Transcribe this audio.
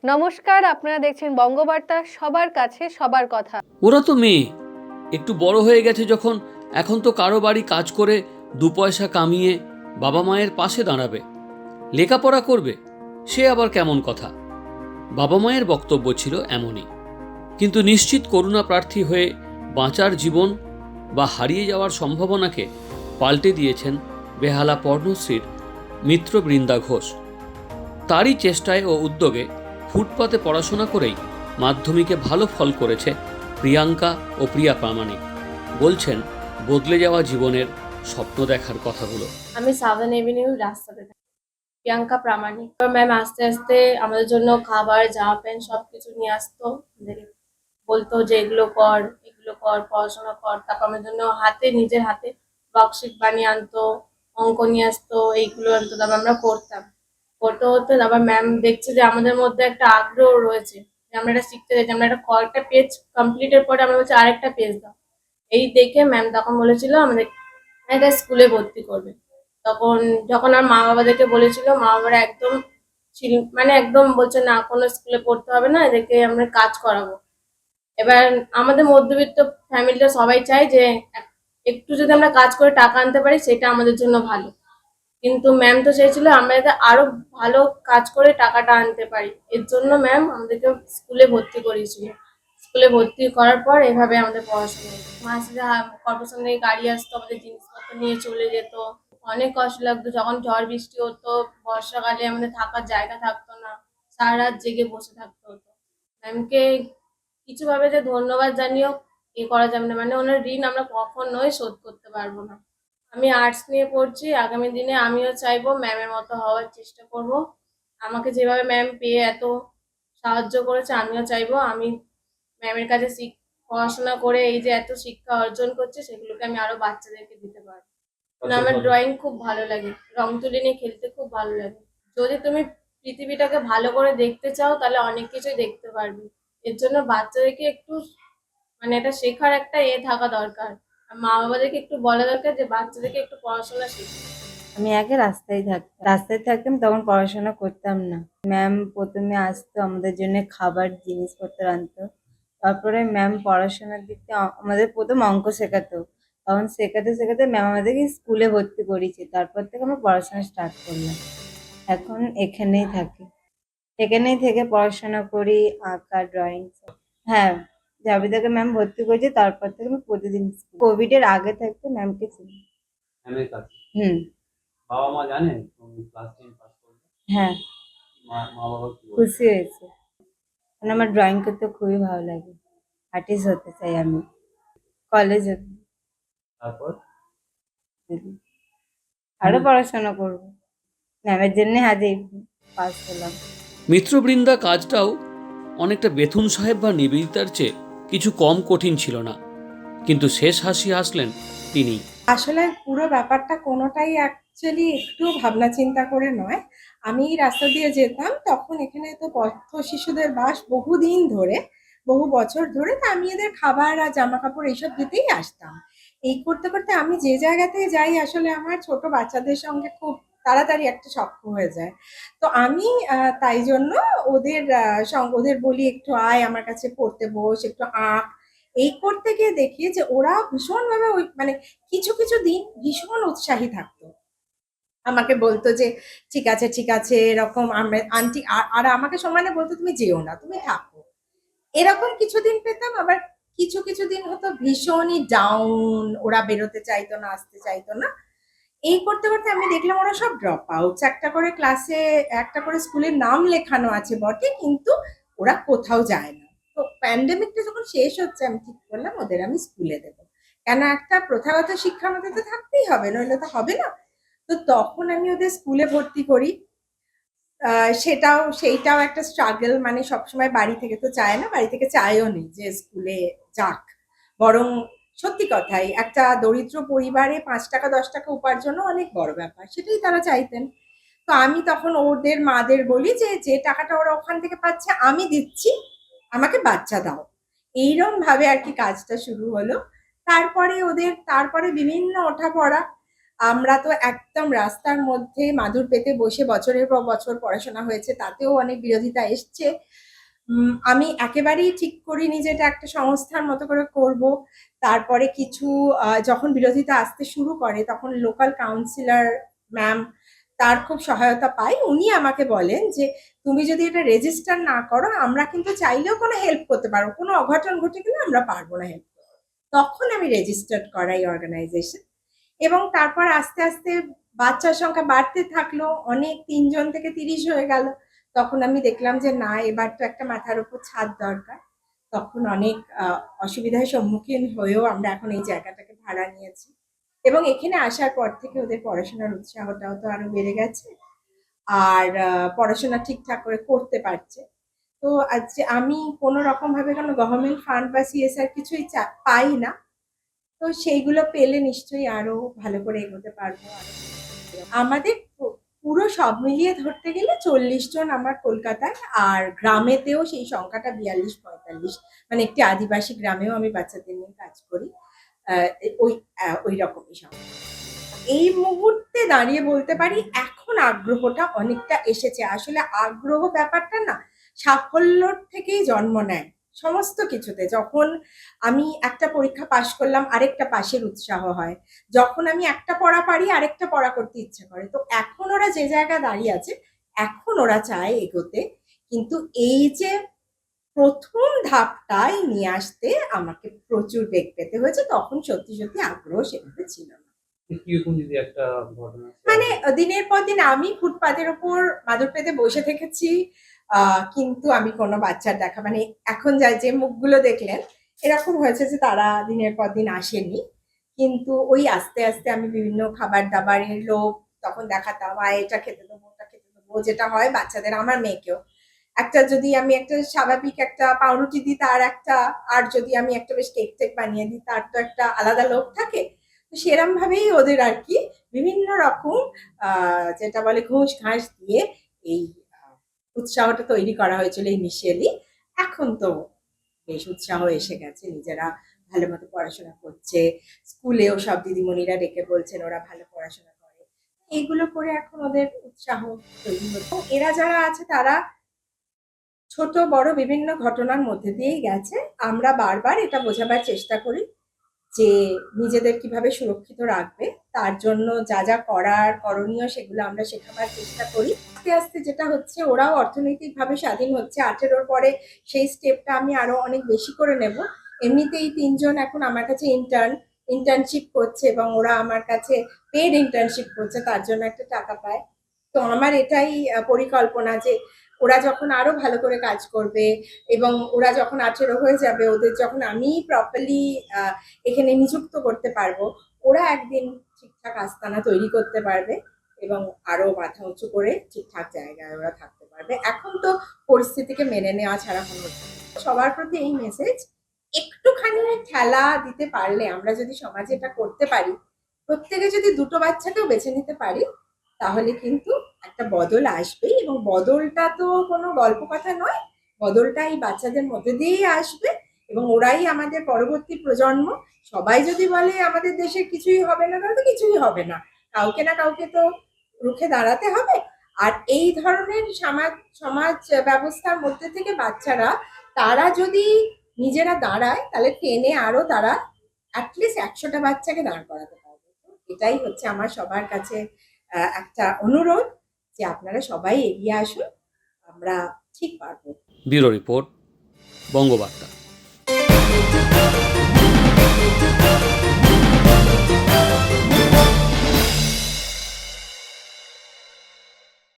নমস্কার, আপনারা দেখছেন বঙ্গবার্তা, সবার কাছে সবার কথা। ওরা তো মেয়ে, একটু বড় হয়ে গেছে যখন, এখন তো কারো বাড়ি কাজ করে দু পয়সা কামিয়ে বাবা মায়ের পাশে দাঁড়াবে, লেখাপড়া করবে, সে আবার কেমন কথা। বাবা মায়ের বক্তব্য ছিল এমনই, কিন্তু নিশ্চিত করুণা প্রার্থী হয়ে বাঁচার জীবন বা হারিয়ে যাওয়ার সম্ভাবনাকে পাল্টে দিয়েছেন বেহালা পর্ণশ্রীর মিত্র বৃন্দা ঘোষ। তারই চেষ্টায় ও উদ্যোগে ফুটপাতে পড়াশোনা করেই মাধ্যমিকে ভালো ফল করেছে প্রিয়াঙ্কা ও প্রিয়া প্রামাণিক। বলছেন বদলে যাওয়া জীবনের স্বপ্ন দেখার কথাগুলো। আমি সাভান এভিনিউ রাস্তাতে থাকি। প্রিয়াঙ্কা প্রামাণিক ম্যাম আস্তে আস্তে আমাদের জন্য খাবার, জামা প্যান্ট সবকিছু নিয়ে আসতো। আমাদেরকে বলতো যে এগুলো কর, এগুলো কর, পড়াশোনা কর। তারপর আমাদের জন্য নিজের হাতে বক্সিট বানিয়ে আনতো, অঙ্ক নিয়ে আসতো, এইগুলো আনতো। তারপর আমরা করতাম। করতে করতে তারপর ম্যাম দেখছে যে আমাদের মধ্যে একটা আগ্রহ রয়েছে, যে আমরা এটা শিখতে চাইছি। আমরা কয়েকটা পেজ কমপ্লিটের পরে আমরা বলছি আরেকটা পেজ দাও। এই দেখে ম্যাম তখন বলেছিল আমাদের একটা স্কুলে ভর্তি করবে। তখন যখন আমার মা বাবাদেরকে বলেছিল, মা বাবারা একদম একদম বলছে না, কোনো স্কুলে পড়তে হবে না, এদেরকে আমরা কাজ করাবো। এবার আমাদের মধ্যবিত্ত ফ্যামিলিটা সবাই চায় যে একটু যদি আমরা কাজ করে টাকা আনতে পারি সেটা আমাদের জন্য ভালো। কিন্তু ম্যাম তো চেয়েছিল আমরা যাতে আরো ভালো কাজ করে টাকাটা আনতে পারি। এর জন্য ম্যাম আমাদেরকে স্কুলে ভর্তি করিয়েছিল। স্কুলে ভর্তি করার পর এভাবে আমাদের পড়াশোনা হতো। মাসে কর্পোরেশন থেকে গাড়ি আসতো, আমাদের জিনিসপত্র নিয়ে চলে যেত। অনেক কষ্ট লাগতো যখন ঝড় বৃষ্টি হতো, বর্ষাকালে আমাদের থাকার জায়গা থাকতো না, সারা রাত জেগে বসে থাকতে হতো। ম্যামকে কিছুভাবে যে ধন্যবাদ জানিয়েও করা যাবে না, মানে ওনার ঋণ আমরা কখনোই শোধ করতে পারবো না। আমি আর্টস নিয়ে পড়ছি, আগামী দিনে আমিও চাইবো ম্যামের মতো হওয়ার চেষ্টা করব। আমাকে যেভাবে ম্যাম পেয়ে এত সাহায্য করেছে, আমিও চাইবো আমি ম্যামের কাছে পড়াশোনা করে এই যে এত শিক্ষা অর্জন করছে সেগুলোকে আমি আরো বাচ্চাদেরকে দিতে পারবো। আমার ড্রয়িং খুব ভালো লাগে, রং তুলি নিয়ে খেলতে খুব ভালো লাগে। যদি তুমি পৃথিবীটাকে ভালো করে দেখতে চাও তাহলে অনেক কিছুই দেখতে পারবে। এর জন্য বাচ্চাদেরকে একটু এটা শেখার একটা থাকা দরকার। আর মা বাবাদেরকে একটু বলা দরকার যে বাচ্চাদেরকে একটু পড়াশোনা শেখা। আমি আগে রাস্তায় থাকতাম তখন পড়াশোনা করতাম না। ম্যাম প্রথমে আসতো, আমাদের জন্য খাবার জিনিসপত্র আনতো। তারপরে ম্যাম পড়াশোনার দিকটা আমাদের প্রথম অঙ্ক শেখাতো। তখন শেখাতে শেখাতে ম্যাম আমাদেরকে স্কুলে ভর্তি করিয়েছে। তারপর থেকে আমরা পড়াশোনা স্টার্ট করলাম। এখন এখানেই থাকি, এখানেই থেকে পড়াশোনা করি, আঁকা, ড্রয়িং। হ্যাঁ, যাবে থেকে ম্যাম ভর্তি করেছে তারপর থেকে আমি প্রতিদিন কোভিড এর আগে থাকতে ম্যামকে চিনি। হুম। বাবা মা জানেন তুমি ক্লাস 10 পাস করবে? হ্যাঁ, মা বাবা কি বলে? খুশি হয়েছে। মানে আমার ড্রয়িং করতে খুবই ভালো লাগে। আর্টিস্ট হতে চাই আমি। কলেজে তারপর আরো পড়াশোনা করবো। ম্যামের জন্য আজ এই পাস হলাম। মিত্রবৃন্দা কাজটাও অনেকটা বেথুন সাহেব বা নিবেদিতার চেয়ে কিছু কম কঠিন ছিল না, কিন্তু শেষ হাসি হাসলেন তিনি। আসলে পুরো ব্যাপারটা কোনোটাই অ্যাকচুয়ালি একটু ভাবনা চিন্তা করে নয়। আমি রাস্তা দিয়ে যেতাম, তখন এখানে তো পথ শিশুদের বাস বহুদিন ধরে, বহু বছর ধরে। তা আমি এদের খাবার আর জামা কাপড় এইসব দিতেই আসতাম। এই করতে করতে আমি যে জায়গাতে যাই আসলে আমার ছোট বাচ্চাদের সঙ্গে খুব তাড়াতাড়ি একটা সখ্য হয়ে যায়। তো আমি তাই জন্য ওদের বলি একটু আয় আমার কাছে পড়তে বস, একটু আঁক। এই করতে গিয়ে দেখি যে ওরা ভীষণভাবে ওই কিছু কিছু দিন ভীষণ উৎসাহী থাকতো। আমাকে বলতো যে ঠিক আছে ঠিক আছে, এরকম আন্টি, আর আমাকে সমানে বলতো তুমি যেও না, তুমি থাকো। এরকম কিছুদিন পেতাম। আবার কিছু কিছু দিন হতো ভীষণই ডাউন, ওরা বেরোতে চাইতো না, আসতে চাইতো না। এই করতে করতে আমি দেখলাম ওরা সব ড্রপ আউট। একটা করে ক্লাসে, একটা করে স্কুলের নাম লেখানো আছে বটে, কিন্তু ওরা কোথাও যায় না। তো প্যান্ডেমিকটা যখন শেষ হচ্ছে আমি ঠিক করলাম ওদের আমি স্কুলে দেবো। কেন, একটা প্রথাগত শিক্ষার মধ্যে তো থাকতেই হবে, নইলে তো হবে না। তো তখন আমি ওদের স্কুলে ভর্তি করি। সেইটাও একটা স্ট্রাগল। সবসময় বাড়ি থেকে তো চায় না, বাড়ি থেকে চায়ও নি যে স্কুলে যাক। বরং সত্যি কথাই একটা দরিদ্র পরিবারে 5 টাকা 10 টাকা উপার্জনও অনেক বড় ব্যাপার, সেটাই তারা চাইতেন। তো আমি তখন ওদের মাদের বলি যে যে টাকাটা ওরা ওখান থেকে পাচ্ছে আমি দিচ্ছি, আমাকে বাচ্চা দাও। এইরকম ভাবে আর কি কাজটা শুরু হলো। তারপরে বিভিন্ন ওঠাপড়া। আমরা তো একদম রাস্তার মধ্যে মাদুর পেতে বসে বছরের পর বছর পড়াশোনা হয়েছে, তাতেও অনেক বিরোধিতা এসছে। আমি একেবারেই ঠিক করিনি যে এটা একটা সংস্থার মতো করে করব। তারপরে কিছু যখন বিরোধিতা আসতে শুরু করে তখন লোকাল কাউন্সিলর ম্যাম তার খুব সহায়তা পাই। উনি আমাকে বলেন যে তুমি যদি এটা রেজিস্টার না করো আমরা কিন্তু চাইলেও কোনো হেল্প করতে পারবো, কোনো অঘটন ঘটে গেলে আমরা পারবো না হেল্প করতে। তখন আমি রেজিস্টার্ড করাই অর্গানাইজেশন, এবং তারপর আস্তে আস্তে বাচ্চার সংখ্যা বাড়তে থাকলো, অনেক 3 জন থেকে 30 হয়ে গেল। তখন আমি দেখলাম যে না, এবার তো একটা মাথার উপর ছাদ দরকার। তখন অনেক অসুবিধার সম্মুখীন হয়েও আমরা এখন এই জায়গাটাকে ভাড়া নিয়েছি, এবং এখানে আসার পর থেকে ওদের পড়াশোনার উৎসাহটাও তো আরো বেড়ে গেছে, আর পড়াশোনা ঠিকঠাক করে করতে পারছে। তো আজ আমি কোনো রকম ভাবে কোনো গভর্নমেন্ট ফান্ড বা সিএসআর কিছুই পাই না, তো সেইগুলো পেলে নিশ্চয়ই আরো ভালো করে এগোতে পারবো। আমাদের পুরো সব মিলিয়ে ধরতে গেলে 40 জন আমার কলকাতায়, আর গ্রামেতেও সেই সংখ্যাটা 42-45, মানে একটি আদিবাসী গ্রামেও আমি বাচ্চাদের নিয়ে কাজ করি। ওই রকমই সংখ্যা। এই মুহূর্তে দাঁড়িয়ে বলতে পারি এখন আগ্রহটা অনেকটা এসেছে। আসলে আগ্রহ ব্যাপারটা না সাফল্যর থেকেই জন্ম নেয় সমস্ত কিছুতে। যখন আমি একটা পরীক্ষা পাশ করলাম আরেকটা পাশের উৎসাহ হয়, যখন আমি একটা পড়া পারি আরেকটা পড়া করতে ইচ্ছে করে। তো এখন ওরা যে জায়গায় দাঁড়িয়ে আছে এখন ওরা চায় এগোতে, কিন্তু এই যে প্রথম ধাপটাই নিয়ে আসতে আমাকে প্রচুর বেগ পেতে হয়েছে। তখন সত্যি সত্যি আগ্রহ সেভাবে ছিল না। কিরকম যদি একটা ঘটনা মানে দিনের পর দিন আমি ফুটপাতের ওপর মাদুর পেতে বসে থেকেছি, কিন্তু আমি কোনো বাচ্চার দেখা, মানে এখন যে মুখগুলো দেখলেন এরকম হয়েছে যে তারা দিনের পর দিন আসেনি, কিন্তু ওই আস্তে আস্তে আমি বিভিন্ন খাবার দাবারের লোভ তখন দেখাতাম, এটা খেতে দেবো ওটা খেতে দেবো, যেটা হয় বাচ্চাদের। আমার মেয়েকেও একটা, যদি আমি একটা স্বাভাবিক একটা পাউরুটি দিই তার একটা, আর যদি আমি একটা বেশ কেক টেক বানিয়ে দিই তার তো একটা আলাদা লোভ থাকে। তো সেরম ভাবেই ওদের আর কি বিভিন্ন রকম যেটা বলে ঘুষ ঘাস দিয়ে এই উৎসাহটা তৈরি করা হয়েছিল ইনিশিয়ালি। এখন তো বেশ উৎসাহ এসে গেছে, নিজেরা ভালো মতো পড়াশোনা করছে, স্কুলেও সব দিদিমণিরা ডেকে বলছেন ওরা ভালো পড়াশোনা করে। এইগুলো করে এখন ওদের উৎসাহ তৈরি হতো। এরা যারা আছে তারা ছোট বড় বিভিন্ন ঘটনার মধ্যে দিয়েই গেছে। আমরা বারবার এটা বোঝাবার চেষ্টা করি যে নিজেদের কিভাবে সুরক্ষিত রাখবে, তার জন্য যা যা করার করণীয় সেগুলো আমরা শেখাবার চেষ্টা করি। আস্তে আস্তে যেটা হচ্ছে ওরাও অর্থনৈতিকভাবে স্বাধীন হচ্ছে। 18-র পরে সেই স্টেপটা আমি আরো অনেক বেশি করে নেব। এমনিতেই 3 জন এখন আমার কাছে ইন্টার্নশিপ করছে, এবং ওরা আমার কাছে পেড ইন্টার্নশিপ করছে, তার জন্য একটা টাকা পায়। তো আমার এটাই পরিকল্পনা যে ওরা যখন আরো ভালো করে কাজ করবে এবং ওরা যখন 18 হয়ে যাবে, ওদের যখন আমি প্রপারলি এখানে নিযুক্ত করতে পারবো, ওরা একদিন ঠিকঠাক আস্তানা তৈরি করতে পারবে এবং আরো মাথা উঁচু করে ঠিকঠাক জায়গায় ওরা থাকতে পারবে। এখন তো পরিস্থিতিকে মেনে নেওয়া ছাড়া কোনো উপায় নেই। সবার প্রতি এই মেসেজ, একটুখানি ঠেলা দিতে পারলে, আমরা যদি সমাজে এটা করতে পারি, প্রত্যেকে যদি দুটো বাচ্চাকেও বেছে নিতে পারি, তাহলে কিন্তু একটা বদল আসবেই। এবং বদলটা তো কোনো গল্প কথা নয়, বদলটা এই বাচ্চাদের মধ্যে দিয়েই আসবে, এবং ওরাই আমাদের পরবর্তী প্রজন্ম। সবাই যদি বলে আমাদের দেশের কিছুই হবে না, তাহলে তো কিছুই হবে না, কাউকে না কাউকে তো রুখে দাঁড়াতে হবে। আর এই ধরনের সমাজ ব্যবস্থার মধ্যে থেকে বাচ্চারা তারা যদি নিজেরা দাঁড়ায়, তাহলে টেনে আরো তারা অ্যাটলিস্ট 100টা বাচ্চাকে দাঁড় করাতে পারবে। এটাই হচ্ছে আমার সবার কাছে একটা অনুরোধ যে আপনারা সবাই এগিয়ে আসুন, আমরা ঠিক পারবো। Bureau report, Bangabarta.